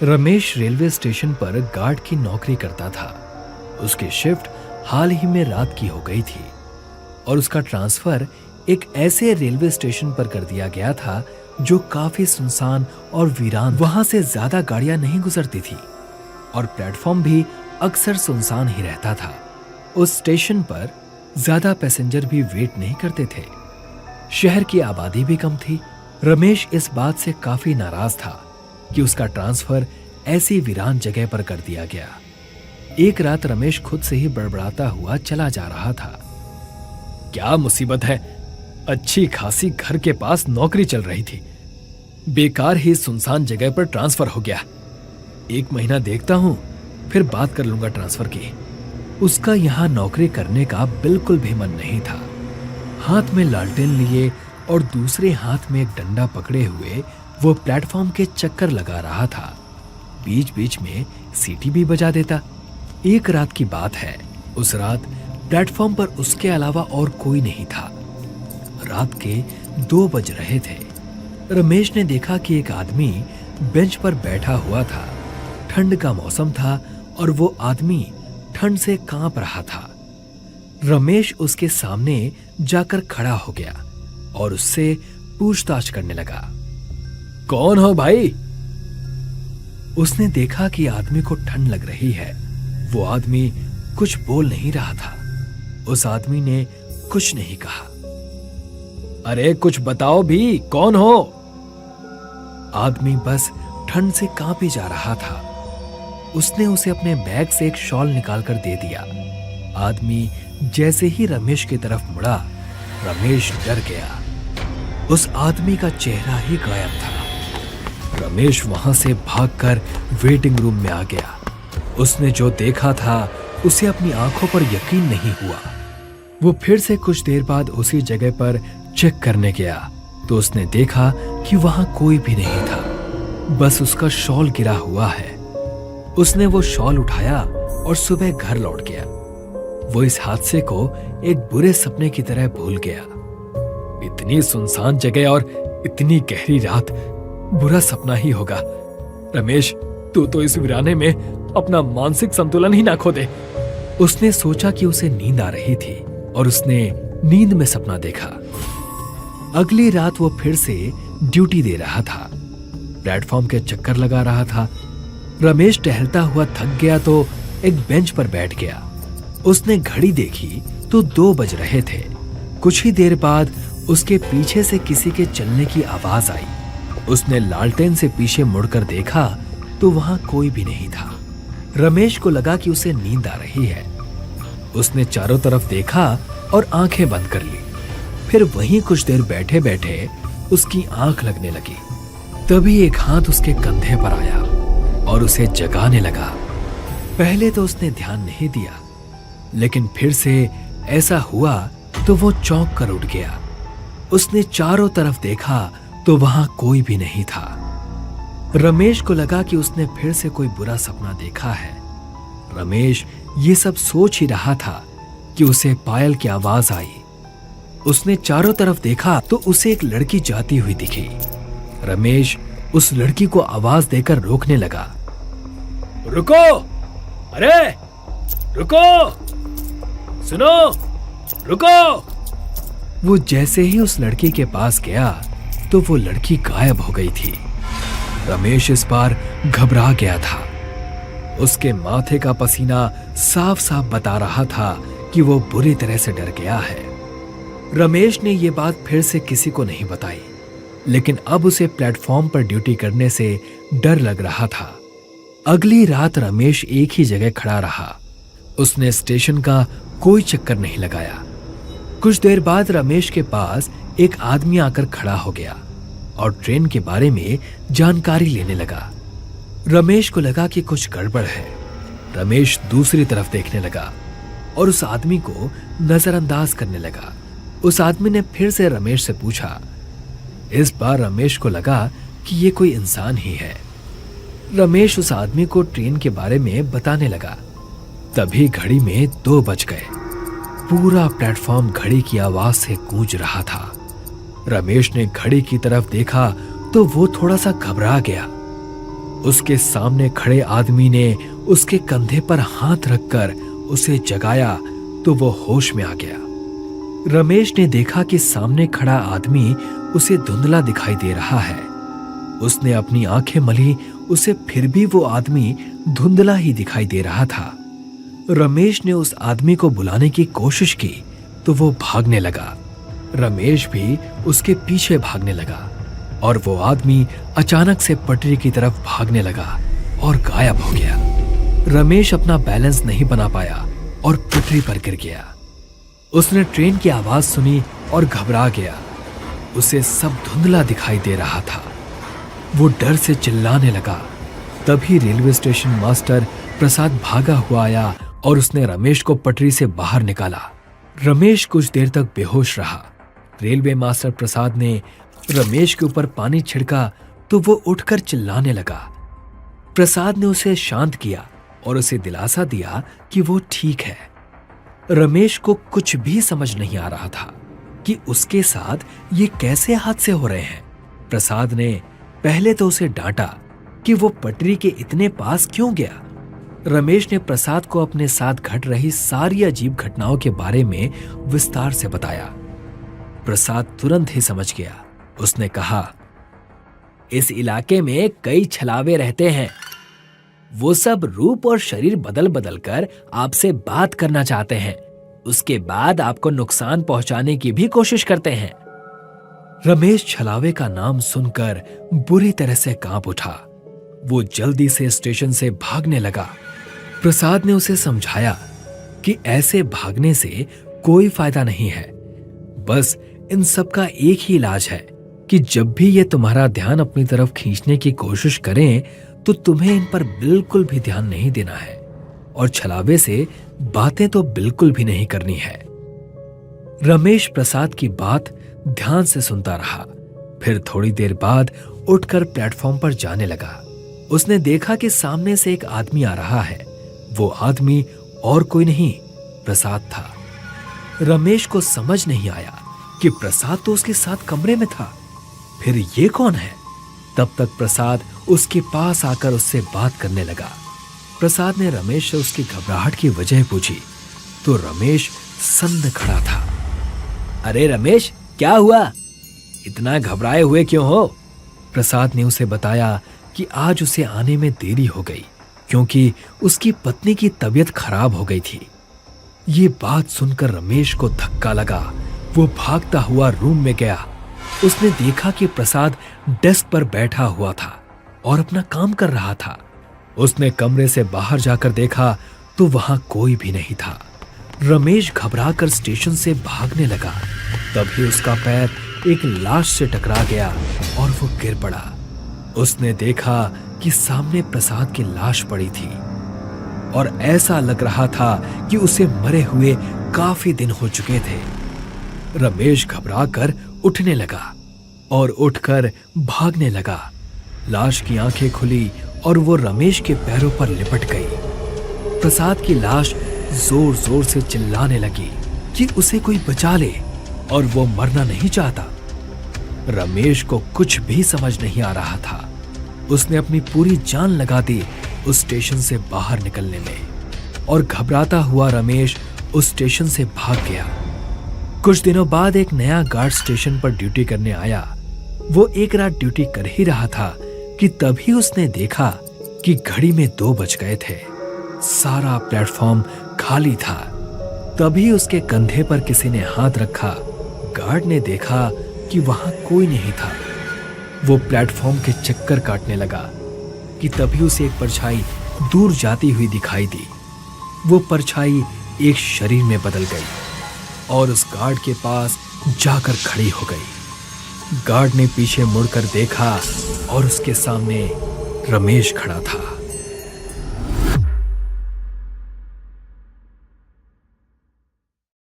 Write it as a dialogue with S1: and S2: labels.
S1: Ramesh railway station पर guard की नौकरी करता था। उसकी शिफ्ट हाल ही में रात की हो गई थी और उसका ट्रांसफर एक ऐसे रेलवे स्टेशन पर कर दिया गया था जो काफी सुनसान और वीरान। वहां से ज्यादा गाड़ियां नहीं गुजरती थी और प्लेटफॉर्म भी अक्सर सुनसान ही रहता था। उस स्टेशन पर ज्यादा पैसेंजर भी वेट नहीं करते थे। शहर की आबादी भी कम थी। रमेश इस बात से काफी नाराज था कि उसका ट्रांसफर ऐसी वीरान जगह पर कर दिया गया। एक रात रमेश खुद से ही बड़बड़ाता हुआ चला जा रहा था। क्या मुसीबत है, अच्छी खासी घर के पास नौकरी चल रही थी, बेकार ही सुनसान जगह पर ट्रांसफर हो गया। 1 महीना देखता हूं, फिर बात कर लूंगा ट्रांसफर की। उसका यहां नौकरी करने का बिल्कुल भी मन नहीं था। हाथ में लालटेन लिए और दूसरे हाथ में एक डंडा पकड़े हुए वो प्लेटफॉर्म के चक्कर लगा रहा था। बीच बीच में सीटी भी बजा देता। एक रात की बात है। उस रात प्लेटफॉर्म पर उसके अलावा और कोई नहीं था। रात के 2 बज रहे थे। रमेश ने देखा कि एक आदमी बेंच पर बैठा हुआ था। ठंड का मौसम था और वो आदमी ठंड से कांप रहा था। रमेश उसके सामने जाकर खड़ा हो गया और उससे पूछताछ करने लगा। कौन हो भाई? उसने देखा कि आदमी को ठंड लग रही है। वो आदमी कुछ बोल नहीं रहा था। उस आदमी ने कुछ नहीं कहा। अरे कुछ बताओ भी, कौन हो? आदमी बस ठंड से कांपे जा रहा था। उसने उसे अपने बैग से एक शॉल निकालकर दे दिया। आदमी जैसे ही रमेश की तरफ मुड़ा, रमेश डर गया। उस आदमी का चेहरा ही गायब था। रमेश वहां से भागकर वेटिंग रूम में आ गया। उसने जो देखा था उसे अपनी आंखों पर यकीन नहीं हुआ। वो फिर से कुछ देर बाद उसी जगह पर चेक करने गया तो उसने देखा कि वहां कोई भी नहीं था, बस उसका शॉल गिरा हुआ है। उसने वो शॉल उठाया और सुबह घर लौट गया। वो इस हादसे को एक बुरे सपने की तरह भूल गया। इतनी सुनसान जगह और इतनी गहरी रात, बुरा सपना ही होगा। रमेश, तू तो इस वीराने में अपना मानसिक संतुलन ही ना खो दे। उसने सोचा कि उसे नींद आ रही थी और उसने नींद में सपना देखा। अगली रात वो फिर से ड्यूटी दे रहा था। प्लेटफॉर्म के चक्कर लगा रहा था। रमेश टहलता हुआ थक गया तो एक बेंच पर बैठ गया। उसने घड़ी देखी तो 2 बज रहे थे। कुछ ही देर बाद उसके पीछे से किसी के चलने की आवाज आई। उसने लालटेन से पीछे मुड़कर देखा तो वहां कोई भी नहीं था। रमेश को लगा कि उसे नींद आ रही है। उसने चारों तरफ देखा और आंखें बंद कर ली। फिर वहीं कुछ देर बैठे बैठे उसकी आंख लगने लगी। तभी एक हाथ उसके कंधे पर आया और उसे जगाने लगा। पहले तो उसने ध्यान नहीं दिया, लेकिन फिर से ऐसा हुआ तो वो चौंक कर उठ गया। उसने चारों तरफ देखा तो वहां कोई भी नहीं था। रमेश को लगा कि उसने फिर से कोई बुरा सपना देखा है। रमेश ये सब सोच ही रहा था कि उसे पायल की आवाज आई। उसने चारों तरफ देखा तो उसे एक लड़की जाती हुई दिखी। रमेश उस लड़की को आवाज देकर रोकने लगा। रुको! अरे रुको! सुनो! रुको! वो जैसे ही उस लड़की के पास गया तो वो लड़की गायब हो गई थी। रमेश इस बार घबरा गया था। उसके माथे का पसीना साफ साफ बता रहा था कि वो बुरी तरह से डर गया है। रमेश ने ये बात फिर से किसी को नहीं बताई, लेकिन अब उसे प्लेटफॉर्म पर ड्यूटी करने से डर लग रहा था। अगली रात रमेश एक ही जगह खड़ा रहा। उसने स्टेशन का कोई चक्कर नहीं लगाया। कुछ देर बाद रमेश के पास एक आदमी आकर खड़ा हो गया और ट्रेन के बारे में जानकारी लेने लगा। रमेश को लगा कि कुछ गड़बड़ है। रमेश दूसरी तरफ देखने लगा और उस आदमी को नजरअंदाज करने लगा। उस आदमी ने फिर से रमेश से पूछा। इस बार रमेश को लगा कि ये कोई इंसान ही है। रमेश उस आदमी को ट्रेन के बारे में बताने लगा। तभी घड़ी में 2 बज गए। पूरा प्लेटफॉर्म घड़ी की आवाज से गूंज रहा था। रमेश ने घड़ी की तरफ देखा तो वो थोड़ा सा घबरा गया। उसके सामने खड़े आदमी ने उसके कंधे पर हाथ रखकर उसे जगाया तो वो होश में आ गया। रमेश ने देखा कि सामने खड़ा आदमी उसे धुंधला दिखाई दे रहा है। उसने अपनी आंखें मली, उसे फिर भी वो आदमी धुंधला ही दिखाई दे रहा था। रमेश ने उस आदमी को बुलाने की कोशिश की तो वो भागने लगा। रमेश भी उसके पीछे भागने लगा और वो आदमी अचानक से पटरी की तरफ भागने लगा और गायब हो गया। रमेश अपना बैलेंस नहीं बना पाया और पटरी पर गिर गया। उसने ट्रेन की आवाज सुनी और घबरा गया। उसे सब धुंधला दिखाई दे रहा था। वो डर से चिल्लाने लगा। तभी रेलवे स्टेशन मास्टर प्रसाद भागा हुआ आया और उसने रमेश को पटरी से बाहर निकाला। रमेश कुछ देर तक बेहोश रहा। रेलवे मास्टर प्रसाद ने रमेश के ऊपर पानी छिड़का तो वो उठकर चिल्लाने लगा। प्रसाद ने उसे शांत किया और उसे दिलासा दिया कि वो ठीक है। रमेश को कुछ भी समझ नहीं आ रहा था कि उसके साथ ये कैसे हादसे हो रहे हैं। प्रसाद ने पहले तो उसे डांटा कि वो पटरी के इतने पास क्यों गया। रमेश ने प्रसाद को अपने साथ घट रही सारी अजीब घटनाओं के बारे में विस्तार से बताया। प्रसाद तुरंत ही समझ गया। उसने कहा, इस इलाके में कई छलावे रहते हैं। वो सब रूप और शरीर बदल बदल कर आपसे बात करना चाहते हैं। उसके बाद आपको नुकसान पहुंचाने की भी कोशिश करते हैं। रमेश छलावे का नाम सुनकर बुरी तरह से कांप उठा। वो जल्दी से स्टेशन से भागने लगा। प्रसाद ने उसे समझाया कि ऐसे भागने से कोई फायदा नहीं है। बस इन सब का एक ही इलाज है कि जब भी ये तुम्हारा ध्यान अपनी तरफ खींचने की कोशिश करें तो तुम्हें इन पर बिल्कुल भी ध्यान नहीं देना है और छलावे से बातें तो बिल्कुल भी नहीं करनी है। रमेश प्रसाद की बात ध्यान से सुनता रहा। फिर थोड़ी देर बाद उठकर प्लेटफॉर्म पर जाने लगा। उसने देखा कि सामने से एक आदमी आ रहा है। वो आदमी और कोई नहीं, प्रसाद था। रमेश को समझ नहीं आया कि प्रसाद तो उसके साथ कमरे में था, फिर ये कौन है। तब तक प्रसाद उसके पास आकर उससे बात करने लगा। प्रसाद ने रमेश से उसकी घबराहट की वजह पूछी तो रमेश सन्न खड़ा था। अरे रमेश, क्या हुआ? इतना घबराए हुए क्यों हो? प्रसाद ने उसे बताया कि आज उसे आने में देरी हो गई क्योंकि उसकी पत्नी की तबीयत खराब हो गई थी। ये बात सुनकर रमेश को धक्का लगा। वो भागता हुआ रूम में गया। उसने देखा कि प्रसाद डेस्क पर बैठा हुआ था और अपना काम कर रहा था। उसने कमरे से बाहर जाकर देखा तो वहां कोई भी नहीं था। रमेश घबराकर स्टेशन से भागने लगा। तभी उसका पैर एक लाश से टकरा गया और वो गिर पड़ा। उसने देखा कि सामने प्रसाद की लाश पड़ी थी और ऐसा लग रहा था कि उसे मरे हुए काफी दिन हो चुके थे। रमेश घबराकर उठने लगा और उठकर भागने लगा। लाश की आंखें खुली और वो रमेश के पैरों पर लिपट गई। प्रसाद की लाश जोर जोर से चिल्लाने लगी कि उसे कोई बचा ले और वो मरना नहीं चाहता। रमेश को कुछ भी समझ नहीं आ रहा था। उसने अपनी पूरी जान लगा दी उस स्टेशन से बाहर निकलने में और घबराता हुआ रमेश उस स्टेशन से भाग गया। कुछ दिनों बाद एक नया गार्ड स्टेशन पर ड्यूटी करने आया। वो एक रात ड्यूटी कर ही रहा था कि तभी उसने देखा कि घड़ी में 2 बज गए थे। सारा प्लेटफॉर्म खाली था। तभी उसके कंधे पर किसी ने हाथ रखा। गार्ड ने देखा कि वहां कोई नहीं था। वो प्लेटफॉर्म के चक्कर काटने लगा कि तभी उसे एक परछाई दूर जाती हुई दिखाई दी। वो परछाई एक शरीर में बदल गई और उस गार्ड के पास जाकर खड़ी हो गई। गार्ड ने पीछे मुड़कर देखा और उसके सामने रमेश खड़ा था।